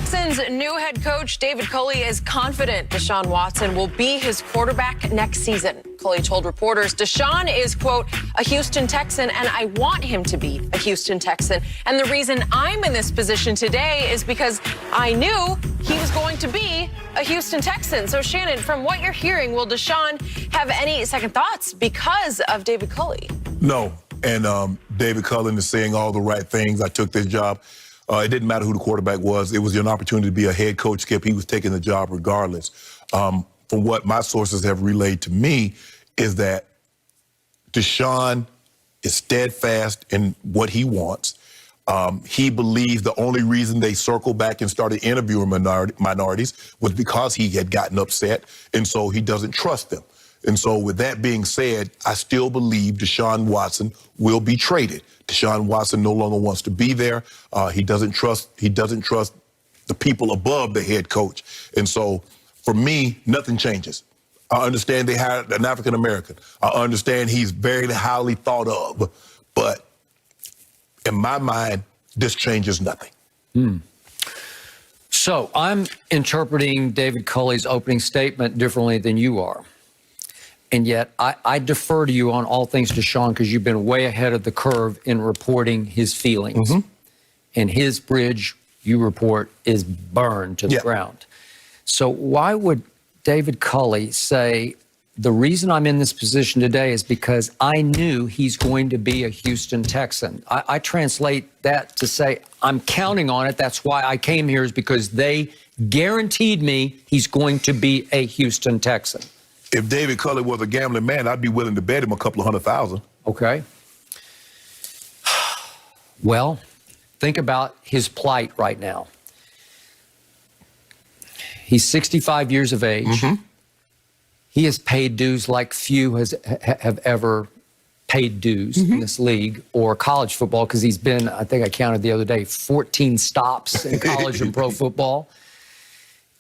Texans' new head coach, David Culley, is confident Deshaun Watson will be his quarterback next season. Culley told reporters Deshaun is, quote, a Houston Texan, and I want him to be a Houston Texan. And the reason I'm in this position today is because I knew he was going to be a Houston Texan. So, Shannon, from what you're hearing, will Deshaun have any second thoughts because of David Culley? No. And David Culley is saying all the right things. I took this job. It didn't matter who the quarterback was. It was an opportunity to be a head coach, Skip. He was taking the job regardless. From what my sources have relayed to me is that Deshaun is steadfast in what he wants. He believes the only reason they circled back and started interviewing minorities was because he had gotten upset, and so he doesn't trust them. And so with that being said, I still believe Deshaun Watson will be traded. Deshaun Watson no longer wants to be there. He doesn't trust the people above the head coach. And so for me, nothing changes. I understand they hired an African American. I understand he's very highly thought of, but in my mind, this changes nothing. So I'm interpreting David Culley's opening statement differently than you are. And yet I defer to you on all things Deshaun because you've been way ahead of the curve in reporting his feelings. And his bridge, you report, is burned to the ground. So why would David Culley say, the reason I'm in this position today is because I knew he's going to be a Houston Texan? I translate that to say, I'm counting on it. That's why I came here, is because they guaranteed me he's going to be a Houston Texan. If David Culley was a gambling man, I'd be willing to bet him a couple of $100,000. Okay. Well, think about his plight right now. He's 65 years of age. He has paid dues like few have ever paid dues in this league or college football, because he's been, I think I counted the other day, 14 stops in college and pro football.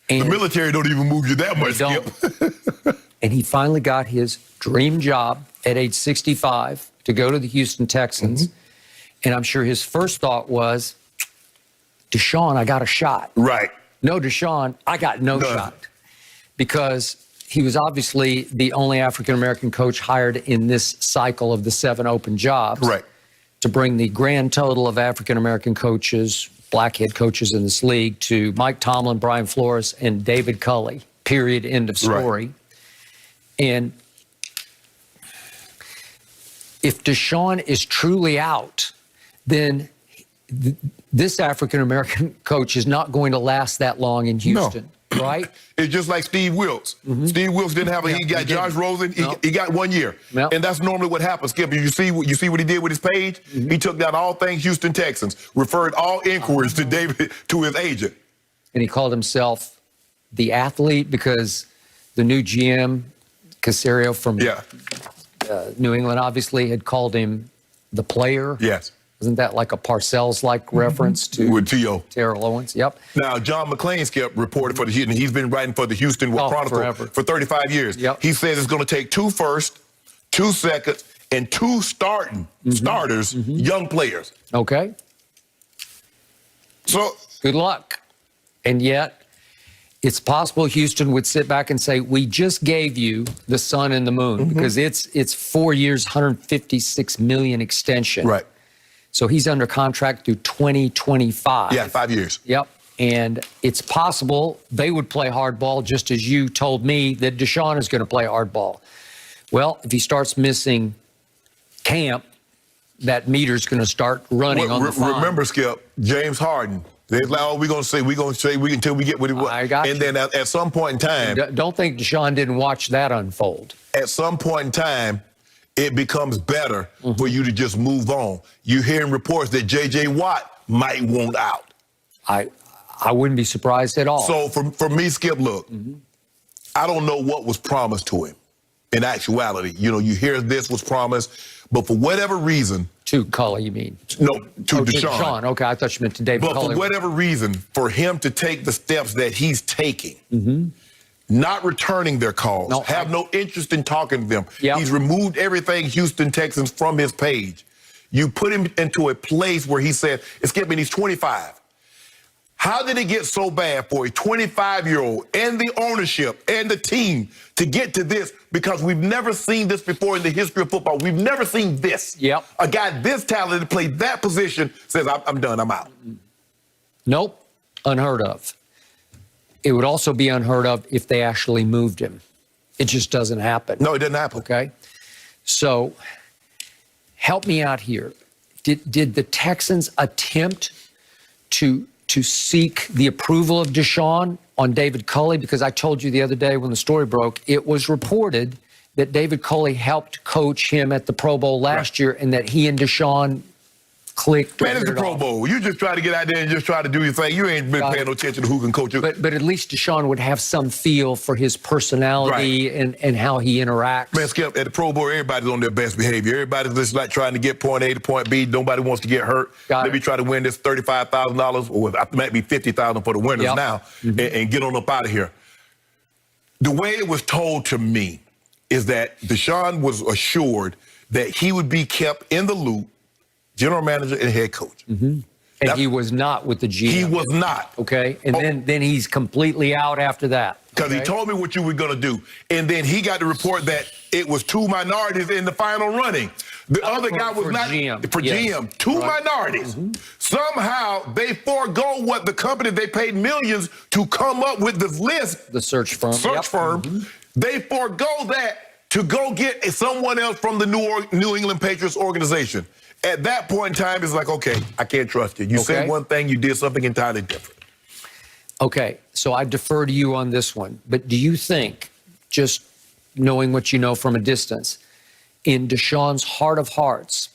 And the military don't even move you that much, Skip. And he finally got his dream job at age 65 to go to the Houston Texans. And I'm sure his first thought was, Deshaun, I got a shot. Right. No, Deshaun, I got no shot. Because he was obviously the only African-American coach hired in this cycle of the 7 open jobs. Right. To bring the grand total of African-American coaches, black head coaches in this league, to Mike Tomlin, Brian Flores, and David Culley. Period. End of story. Right. And if Deshaun is truly out, then this African-American coach is not going to last that long in Houston, right? It's just like Steve Wilkes. Steve Wilkes didn't have he got Josh Rosen, he got 1 year. And that's normally what happens, Skip. You see what he did with his page? He took down all things Houston Texans, referred all inquiries to his agent. And he called himself the athlete because the new GM, Caserio from New England, obviously had called him the player. Yes. Isn't that like a Parcells-like reference to with T.O. Terrell Owens? Yep. Now, John McClain, Skip, reported for the Houston. He's been writing for the Houston Chronicle for 35 years. Yep. He says it's going to take 2 firsts, 2 seconds, and 2 starters, young players. Okay. So good luck. And yet, it's possible Houston would sit back and say, we just gave you the sun and the moon, because it's 4 years, $156 million extension. Right. So he's under contract through 2025. Yeah, 5 years. Yep. And it's possible they would play hardball, just as you told me that Deshaun is going to play hardball. Well, if he starts missing camp, that meter's going to start running on the fine. Remember, Skip, James Harden. They're like, oh, we're going to say until we get what he wants. I got you. And then at some point in time. Don't think Deshaun didn't watch that unfold. At some point in time, it becomes better for you to just move on. You're hearing reports that J.J. Watt might want out. I wouldn't be surprised at all. So for me, Skip, look, I don't know what was promised to him in actuality. You know, you hear this was promised, but for whatever reason. To Culley, you mean? No, to Deshaun. Okay, I thought you meant to David Culley. But for whatever reason, for him to take the steps that he's taking, not returning their calls, have no interest in talking to them. Yep. He's removed everything Houston Texans from his page. You put him into a place where he said, Skip, and he's 25. How did it get so bad for a 25-year-old and the ownership and the team to get to this? Because we've never seen this before in the history of football. We've never seen this. Yep. A guy this talented to play that position says, I'm done, I'm out. Nope, unheard of. It would also be unheard of if they actually moved him. It just doesn't happen. No, it doesn't happen. Okay? So help me out here. Did the Texans attempt to seek the approval of Deshaun on David Culley? Because I told you the other day when the story broke, it was reported that David Culley helped coach him at the Pro Bowl last year and that he and Deshaun clicked. Man, it's the Pro Bowl. You just try to get out there and just try to do your thing. You ain't been paying no attention to who can coach you. But at least Deshaun would have some feel for his personality and how he interacts. Man, Skip, at the Pro Bowl, everybody's on their best behavior. Everybody's just like trying to get point A to point B. Nobody wants to get hurt. Let me try to win this $35,000, or it might be $50,000 for the winners now, and get on up out of here. The way it was told to me is that Deshaun was assured that he would be kept in the loop, general manager and head coach. And he was not with the GM. He was not. Okay. And then he's completely out after that. Because he told me what you were going to do. And then he got the report that it was 2 minorities in the final running. The other guy was not GM. For GM. 2 minorities. Somehow they forego what the company they paid millions to come up with this list. The search firm. They forego that to go get someone else from the New England Patriots organization. At that point in time, it's like, okay, I can't trust you. You said one thing, you did something entirely different. Okay, so I defer to you on this one. But do you think, just knowing what you know from a distance, in Deshaun's heart of hearts,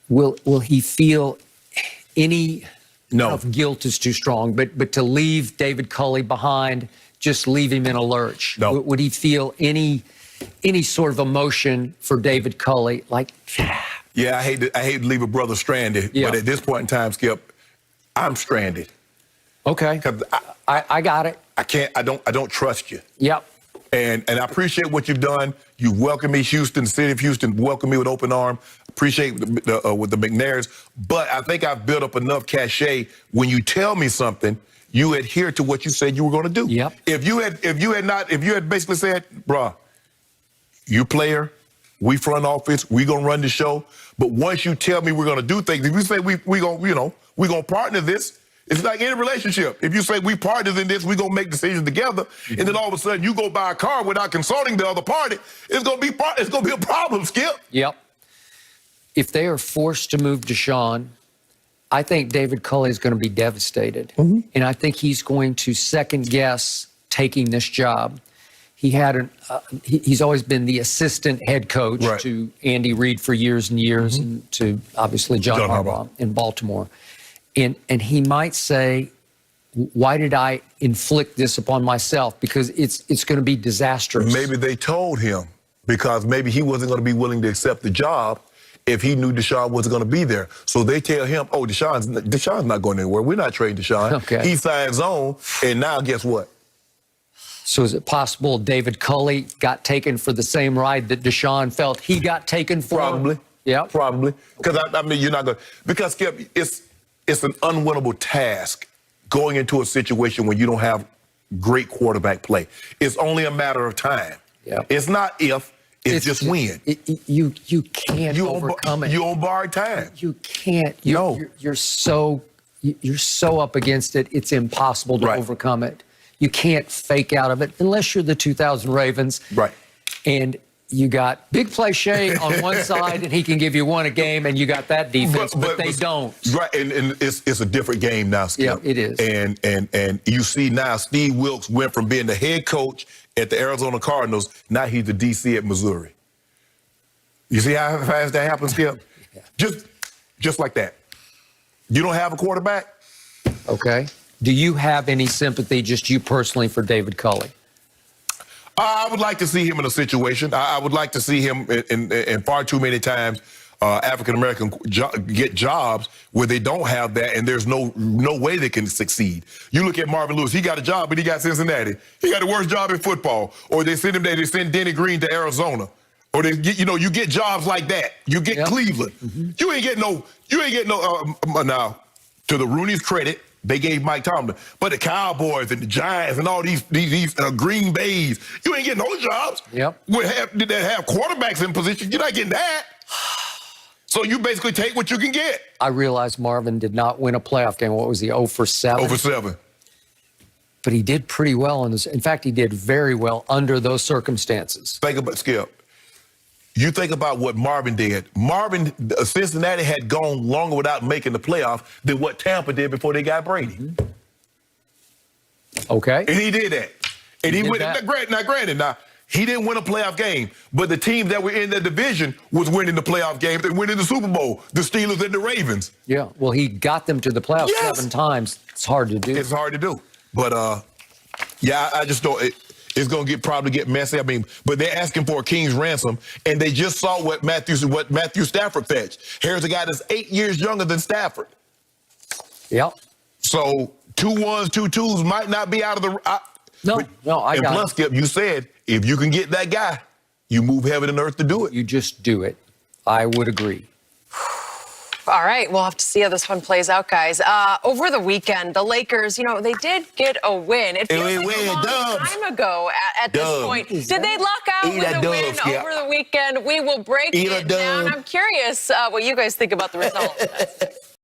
will he feel any of guilt is too strong, but to leave David Culley behind, just leave him in a lurch? No. Would he feel any sort of emotion for David Culley, like? Yeah, I hate to leave a brother stranded, but at this point in time, Skip, I'm stranded. Okay. Because I got it. I don't trust you. Yep. And I appreciate what you've done. You welcome me, Houston, the city of Houston, welcome me with open arm. Appreciate with the McNairs. But I think I've built up enough cachet. When you tell me something, you adhere to what you said you were going to do. Yep. If you had basically said, bruh, you player, we front office, we gonna run the show. But once you tell me we're gonna do things, if you say we gonna partner this, it's like any relationship. If you say we partners in this, we gonna make decisions together, and then all of a sudden you go buy a car without consulting the other party, it's gonna be a problem, Skip. Yep. If they are forced to move Deshaun, I think David Culley is going to be devastated, and I think he's going to second guess taking this job. He had he's always been the assistant head coach to Andy Reid for years and years, and to obviously John Harbaugh in Baltimore. And he might say, why did I inflict this upon myself? Because it's going to be disastrous. Maybe they told him because maybe he wasn't going to be willing to accept the job if he knew Deshaun wasn't going to be there. So they tell him, oh, Deshaun's not going anywhere. We're not trading Deshaun. Okay. He signs on, and now guess what? So is it possible David Culley got taken for the same ride that Deshaun felt he got taken for? Probably. Yeah. Probably. Because, I mean, you're not going to... Because, Skip, it's an unwinnable task going into a situation when you don't have great quarterback play. It's only a matter of time. Yeah. It's not if, it's just when. You can't overcome it. You on borrowed time. You can't. You're so up against it, it's impossible to overcome it. You can't fake out of it unless you're the 2000 Ravens. Right. And you got Big Play Shea on one side, and he can give you one a game, and you got that defense, but they don't. Right, and it's a different game now, Skip. Yeah, it is. And you see now Steve Wilkes went from being the head coach at the Arizona Cardinals, now he's the DC at Missouri. You see how fast that happens, Skip? Yeah. Just like that. You don't have a quarterback? Okay. Do you have any sympathy, just you personally, for David Culley? I would like to see him in a situation. I would like to see him in far too many times African-American get jobs where they don't have that, and there's no way they can succeed. You look at Marvin Lewis. He got a job, but he got Cincinnati. He got the worst job in football. Or they send him there. They send Denny Green to Arizona. Or they get, you get jobs like that. You get Cleveland. You ain't get no. Now, to the Rooney's credit, They gave Mike Tomlin. But the Cowboys and the Giants and all these Green Bays, you ain't getting those jobs. Yep. That have quarterbacks in position, you're not getting that. So you basically take what you can get. I realized Marvin did not win a playoff game. What was he, 0 for 7? 0 for 7. But he did pretty well in this. In fact, he did very well under those circumstances. Think about, Skip, you think about what Marvin did. Cincinnati had gone longer without making the playoff than what Tampa did before they got Brady. Mm-hmm. Okay. And he did that. And he went, granted, he didn't win a playoff game, but the teams that were in the division was winning the playoff games and winning the Super Bowl, the Steelers and the Ravens. Yeah, well, he got them to the playoffs 7 times. It's hard to do. It's hard to do. But, yeah, I just don't. It's going to probably get messy. I mean, but they're asking for a king's ransom, and they just saw what Matthew Stafford fetched. Here's a guy that's 8 years younger than Stafford. Yep. So 2 1s, 2 2s might not be out of the. No, I got it. And plus, Skip, you said if you can get that guy, you move heaven and earth to do it. You just do it. I would agree. All right, we'll have to see how this one plays out, guys. Over the weekend, the Lakers, they did get a win. It feels like a long time ago at this point. Did they luck out with a win over the weekend? We will break it down. I'm curious what you guys think about the result.